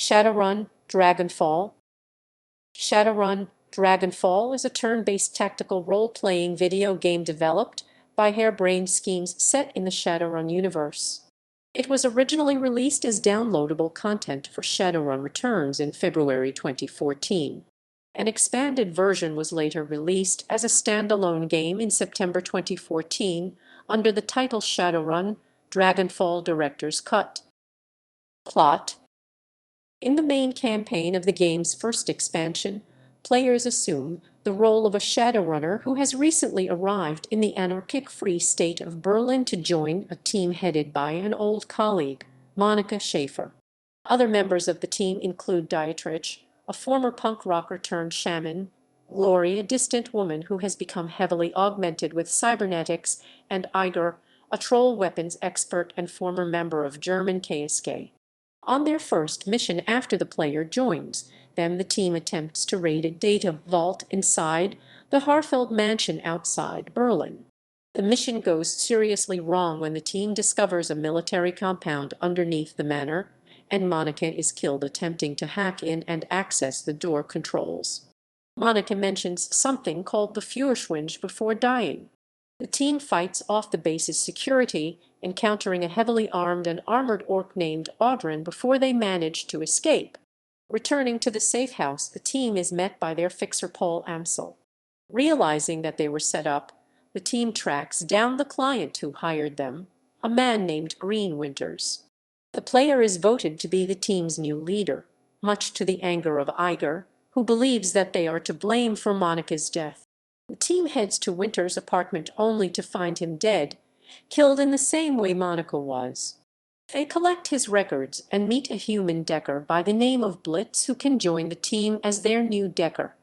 Shadowrun, Dragonfall. Shadowrun, Dragonfall is a turn-based tactical role-playing video game developed by Harebrained Schemes set in the Shadowrun universe. It was originally released as downloadable content for Shadowrun Returns in February 2014. An expanded version was later released as a standalone game in September 2014 under the title Shadowrun, Dragonfall Director's Cut. Plot: in the main campaign of the game's first expansion, players assume the role of a Shadowrunner who has recently arrived in the anarchic Free State of Berlin to join a team headed by an old colleague, Monica Schaefer. Other members of the team include Dietrich, a former punk rocker turned shaman, Glory, a distant woman who has become heavily augmented with cybernetics, and Iger, a troll weapons expert and former member of German KSK. On their first mission after the player joins them, the team attempts to raid a data vault inside the Harfeld mansion outside Berlin. The mission goes seriously wrong when the team discovers a military compound underneath the manor, and Monica is killed attempting to hack in and access the door controls. Monica mentions something called the Führerschwinge before dying. The team fights off the base's security, encountering a heavily armed and armored orc named Audrin before they manage to escape. Returning to the safe house, the team is met by their fixer Paul Amsel. Realizing that they were set up, the team tracks down the client who hired them, a man named Green Winters. The player is voted to be the team's new leader, much to the anger of Iger, who believes that they are to blame for Monica's death. The team heads to Winter's apartment only to find him dead, killed in the same way Monica was. They collect his records and meet a human Decker by the name of Blitz who can join the team as their new Decker.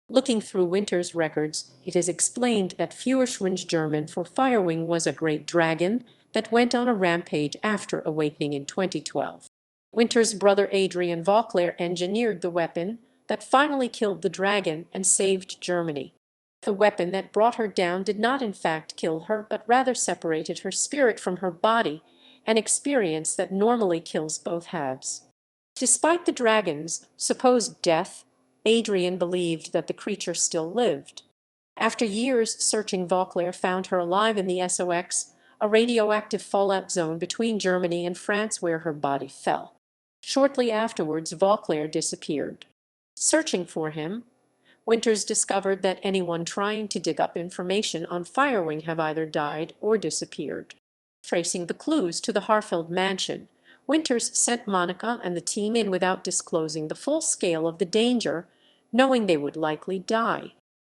Looking through Winter's records, it is explained that Führerschwinge German for Firewing was a great dragon that went on a rampage after awakening in 2012. Winter's brother Adrian Vauclair engineered the weapon that finally killed the dragon and saved Germany. The weapon that brought her down did not in fact kill her, but rather separated her spirit from her body, an experience that normally kills both halves. Despite the dragon's supposed death, Adrian believed that the creature still lived. After years searching, Vauclair found her alive in the SOX, a radioactive fallout zone between Germany and France where her body fell. Shortly afterwards, Vauclair disappeared. Searching for him, Winters discovered that anyone trying to dig up information on Firewing have either died or disappeared. Tracing the clues to the Harfeld mansion, Winters sent Monica and the team in without disclosing the full scale of the danger, knowing they would likely die.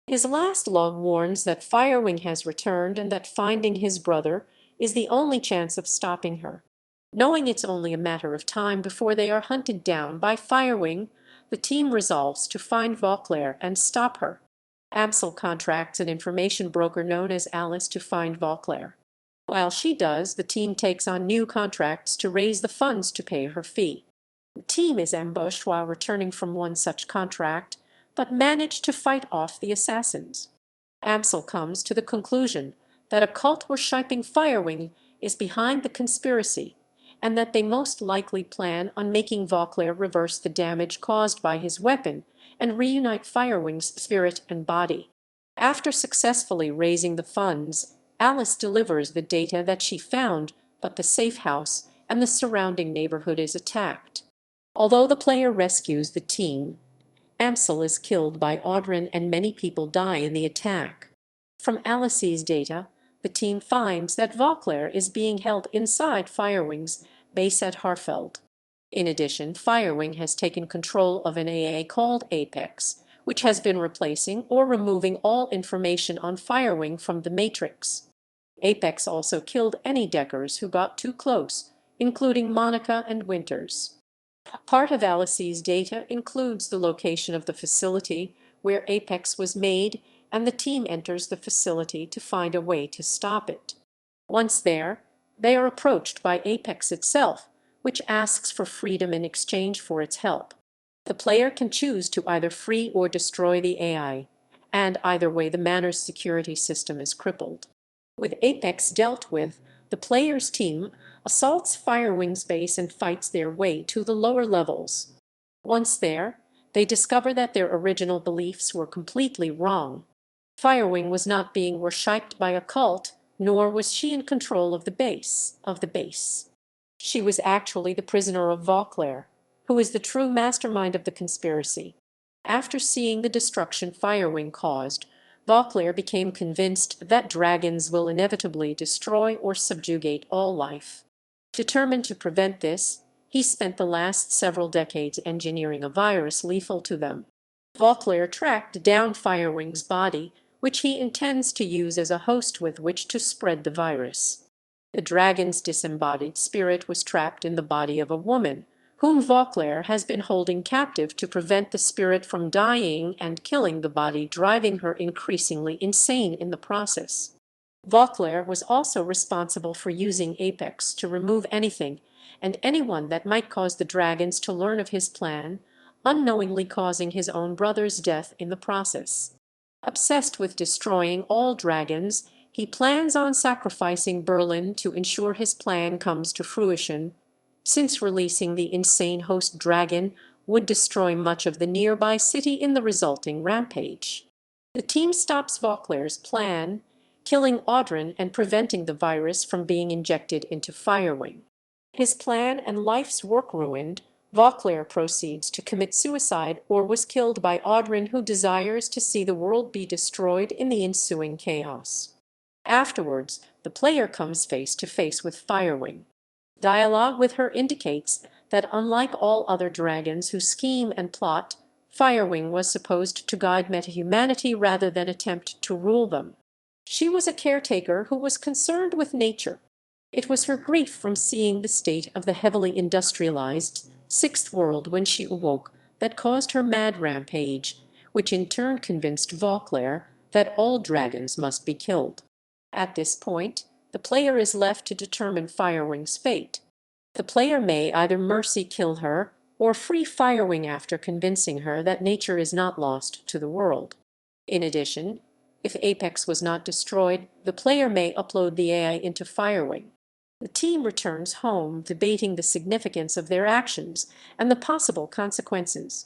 His last log warns that Firewing has returned and that finding his brother is the only chance of stopping her. Knowing it's only a matter of time before they are hunted down by Firewing, the team resolves to find Vauclair and stop her. Amsel contracts an information broker known as Alice to find Vauclair. While she does, the team takes on new contracts to raise the funds to pay her fee. The team is ambushed while returning from one such contract, but manage to fight off the assassins. Amsel comes to the conclusion that a cult worshipping Firewing is behind the conspiracy, and that they most likely plan on making Vauclair reverse the damage caused by his weapon and reunite Firewing's spirit and body. After successfully raising the funds, Alice delivers the data that she found, but the safe house and the surrounding neighborhood is attacked. Although the player rescues the team, Amsel is killed by Audrin and many people die in the attack. From Alice's data, the team finds that Vauclair is being held inside Firewing's base at Harfeld. In addition, Firewing has taken control of an AA called Apex, which has been replacing or removing all information on Firewing from the Matrix. Apex also killed any Deckers who got too close, including Monica and Winters. Part of Alice's data includes the location of the facility where Apex was made, and the team enters the facility to find a way to stop it. Once there, they are approached by Apex itself, which asks for freedom in exchange for its help. The player can choose to either free or destroy the AI, and either way the manor's security system is crippled. With Apex dealt with, the player's team assaults Firewing's base and fights their way to the lower levels. Once there, they discover that their original beliefs were completely wrong. Firewing was not being worshipped by a cult, nor was she in control of the base. She was actually the prisoner of Vauclair, who is the true mastermind of the conspiracy. After seeing the destruction Firewing caused, Vauclair became convinced that dragons will inevitably destroy or subjugate all life. Determined to prevent this, he spent the last several decades engineering a virus lethal to them. Vauclair tracked down Firewing's body, which he intends to use as a host with which to spread the virus. The dragon's disembodied spirit was trapped in the body of a woman, whom Vauclair has been holding captive to prevent the spirit from dying and killing the body, driving her increasingly insane in the process. Vauclair was also responsible for using Apex to remove anything and anyone that might cause the dragons to learn of his plan, unknowingly causing his own brother's death in the process. Obsessed with destroying all dragons, he plans on sacrificing Berlin to ensure his plan comes to fruition, since releasing the insane host dragon would destroy much of the nearby city in the resulting rampage. The team stops Vauclair's plan, killing Audrin and preventing the virus from being injected into Firewing. His plan and life's work ruined, Vauclair proceeds to commit suicide or was killed by Audrin, who desires to see the world be destroyed in the ensuing chaos. Afterwards, the player comes face to face with Firewing. Dialogue with her indicates that unlike all other dragons who scheme and plot, Firewing was supposed to guide metahumanity rather than attempt to rule them. She was a caretaker who was concerned with nature. It was her grief from seeing the state of the heavily industrialized Sixth World when she awoke that caused her mad rampage, which in turn convinced Vauclair that all dragons must be killed. At this point, the player is left to determine Firewing's fate. The player may either mercy kill her or free Firewing after convincing her that nature is not lost to the world. In addition, if Apex was not destroyed, the player may upload the AI into Firewing. The team returns home, debating the significance of their actions and the possible consequences.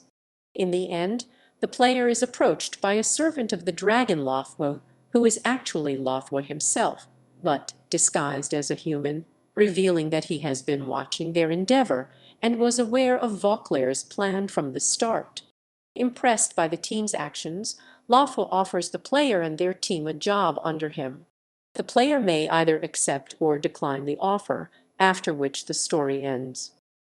In the end, the player is approached by a servant of the dragon Lothwa, who is actually Lothwa himself, but disguised as a human, revealing that he has been watching their endeavor and was aware of Vauclair's plan from the start. Impressed by the team's actions, Lothwa offers the player and their team a job under him. The player may either accept or decline the offer, after which the story ends.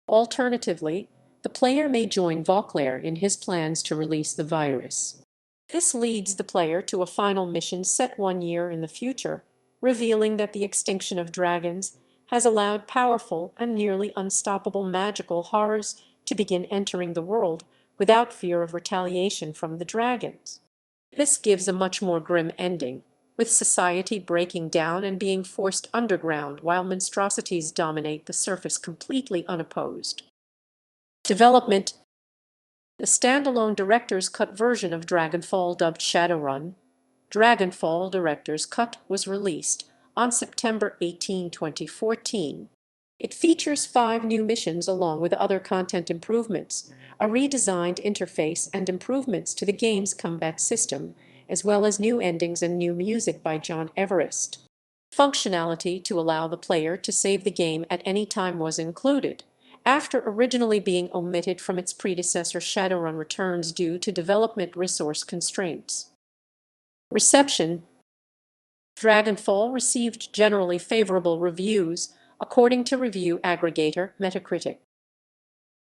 Alternatively, the player may join Vauclair in his plans to release the virus. This leads the player to a final mission set 1 year in the future, revealing that the extinction of dragons has allowed powerful and nearly unstoppable magical horrors to begin entering the world without fear of retaliation from the dragons. This gives a much more grim ending, with society breaking down and being forced underground while monstrosities dominate the surface completely unopposed. Development. The standalone Director's Cut version of Dragonfall, dubbed Shadowrun, Dragonfall Director's Cut, was released on September 18, 2014. It features 5 new missions along with other content improvements, a redesigned interface and improvements to the game's combat system, as well as new endings and new music by John Everest. Functionality to allow the player to save the game at any time was included, after originally being omitted from its predecessor Shadowrun Returns due to development resource constraints. Reception. Dragonfall received generally favorable reviews, according to review aggregator Metacritic.